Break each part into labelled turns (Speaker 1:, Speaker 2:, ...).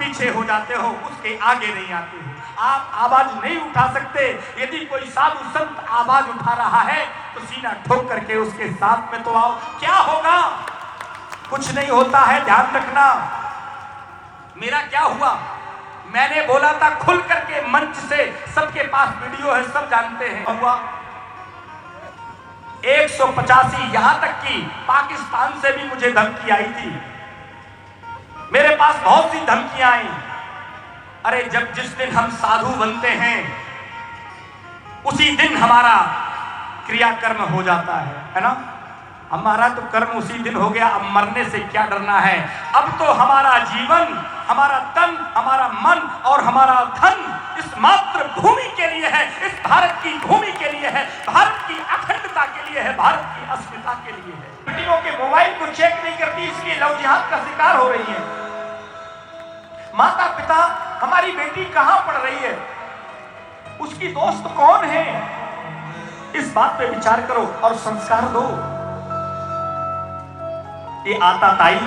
Speaker 1: पीछे हो जाते हो, उसके आगे नहीं आते हो। आप आवाज नहीं उठा सकते। यदि कोई साधु संत आवाज उठा रहा है तो सीना ठोक करके उसके साथ में तो आओ। क्या होगा? कुछ नहीं होता है, ध्यान रखना। मेरा क्या हुआ, मैंने बोला था खुल करके मंच से, सबके पास वीडियो है, सब जानते हैं। हुआ 185, यहां तक कि पाकिस्तान से भी मुझे धमकी आई थी, मेरे पास बहुत सी धमकियां आई। अरे जब जिस दिन हम साधु बनते हैं उसी दिन हमारा क्रियाकर्म हो जाता है ना। हमारा तो कर्म उसी दिन हो गया, अब मरने से क्या डरना है। अब तो हमारा जीवन, हमारा तन, हमारा मन और हमारा धन इस मातृभूमि के लिए है, इस भारत की भूमि के लिए है, भारत की अखंडता के लिए है, भारत की अस्मिता के लिए है। बेटियों के मोबाइल को चेक नहीं करती, इसलिए लव जिहाद का शिकार हो रही है। माता पिता, हमारी बेटी कहां पढ़ रही है, उसकी दोस्त कौन है, इस बात पे विचार करो और संस्कार दो। ये आताताई,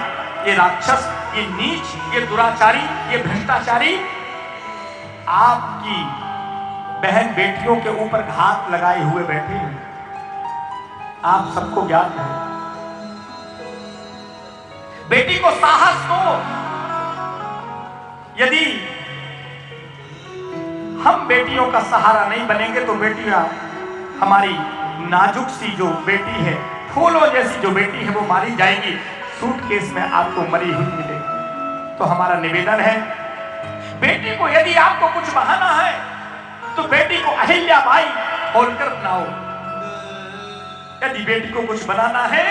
Speaker 1: ये राक्षस, ये नीच, ये दुराचारी, ये भ्रष्टाचारी आपकी बहन बेटियों के ऊपर घात लगाए हुए बैठे हैं, आप सबको ज्ञात है। बेटी को साहस दो। यदि हम बेटियों का सहारा नहीं बनेंगे तो बेटियां, हमारी नाजुक सी जो बेटी है, फूलों जैसी जो बेटी है, वो मारी जाएगी, सूटकेस में आपको मरी हुई मिलेगी। तो हमारा निवेदन है, बेटी को यदि आपको कुछ बहाना है तो बेटी को अहिल्याबाई बोलकर बनाओ। यदि बेटी को कुछ बनाना है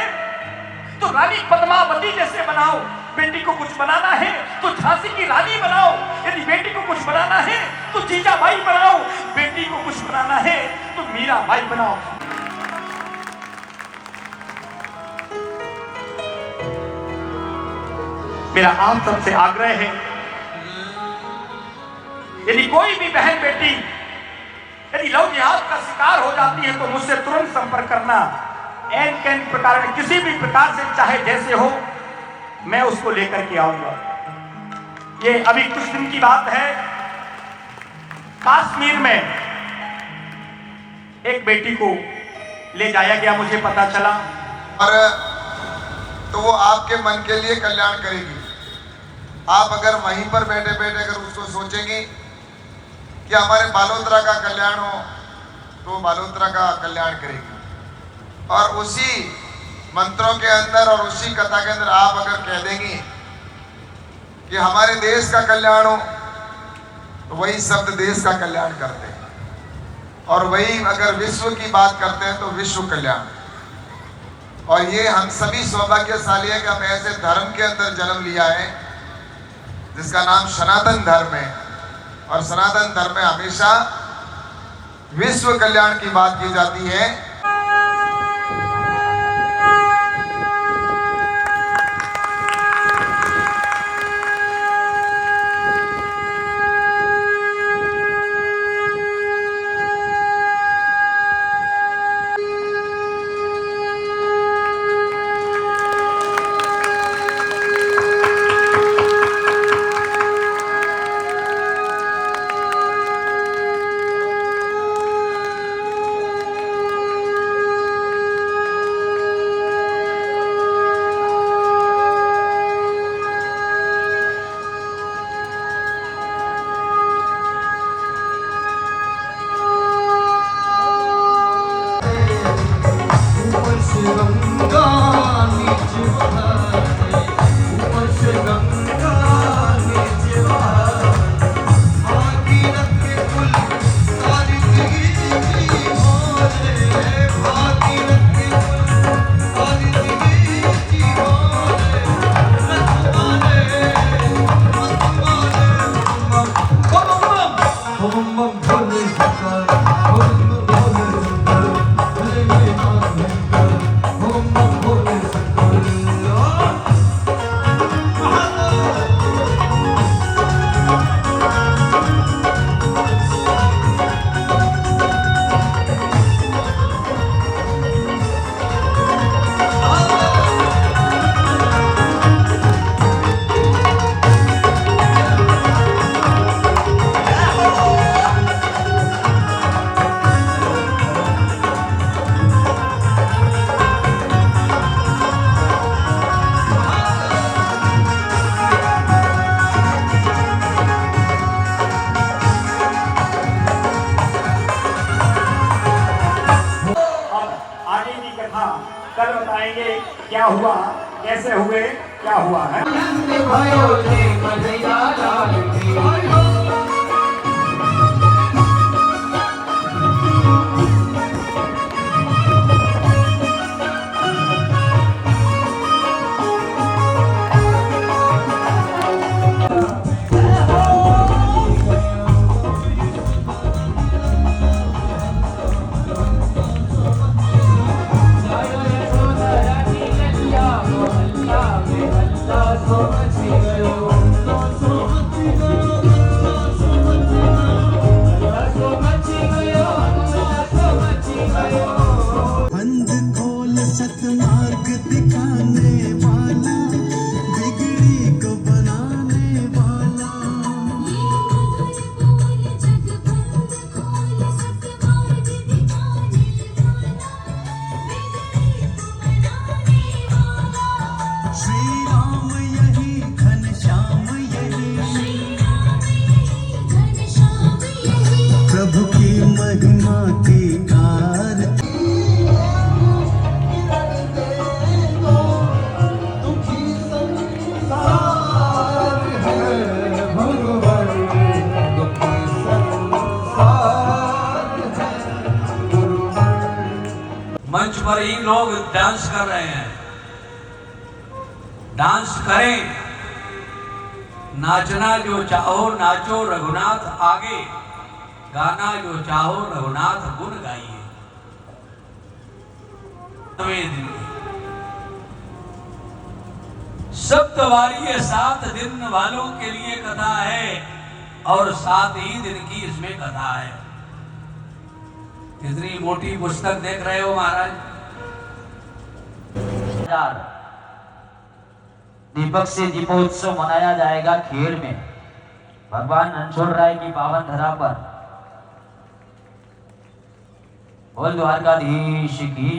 Speaker 1: तो रानी पद्मावती जैसे बनाओ। बेटी को कुछ बनाना है तो झांसी की रानी बनाओ। यदि बेटी को कुछ बनाना है तो जीजाबाई बनाओ। बेटी को कुछ बनाना है तो मीराबाई बनाओ। मेरा आप सबसे आग्रह है, यदि कोई भी बहन बेटी यदि लव जिहाद का शिकार हो जाती है तो मुझसे तुरंत संपर्क करना। एन कैन प्रकार में, किसी भी प्रकार से, चाहे जैसे हो, मैं उसको लेकर के आऊंगा। ये अभी कुछ दिन की बात है, कश्मीर में एक बेटी को ले जाया गया, मुझे पता चला,
Speaker 2: और तो वो आपके मन के लिए कल्याण करेगी। आप अगर वहीं पर बैठे बैठे अगर उसको सोचेंगे कि हमारे बालोतरा का कल्याण हो तो वो बालोतरा का कल्याण करेगी। और उसी मंत्रों के अंदर और उसी कथा के अंदर आप अगर कह देंगे कि हमारे देश का कल्याण हो तो वही शब्द देश का कल्याण करते हैं, और वही अगर विश्व की बात करते हैं तो विश्व कल्याण। और ये हम सभी सौभाग्यशाली है कि हम ऐसे धर्म के अंदर जन्म लिया है जिसका नाम सनातन धर्म है। और सनातन धर्म में हमेशा विश्व कल्याण की बात की जाती है।
Speaker 1: कल बताएंगे क्या हुआ, कैसे हुए, क्या हुआ है।
Speaker 3: सतमार्ग दिखाने वाला, बिगड़ी को बनाने वाला, श्री राम यही घनश्याम यही, प्रभु की महिमा की आरती।
Speaker 4: मंच पर ही लोग डांस कर रहे हैं, डांस करें, नाचना जो चाहो नाचो रघुनाथ आगे, गाना जो चाहो रघुनाथ गुण गाइए। सप्तवारी 7 दिन वालों के लिए कथा है और 7 ही दिन की इसमें कथा है। इतनी मोटी पुस्तक देख रहे हो महाराज।
Speaker 5: दीपक से दीपोत्सव मनाया जाएगा खेड़ में, भगवान रणछोड़ राय की पावन धरा पर। बोल द्वारकाधीश की,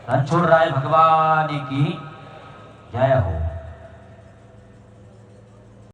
Speaker 5: रणछोड़ राय भगवान की जय हो।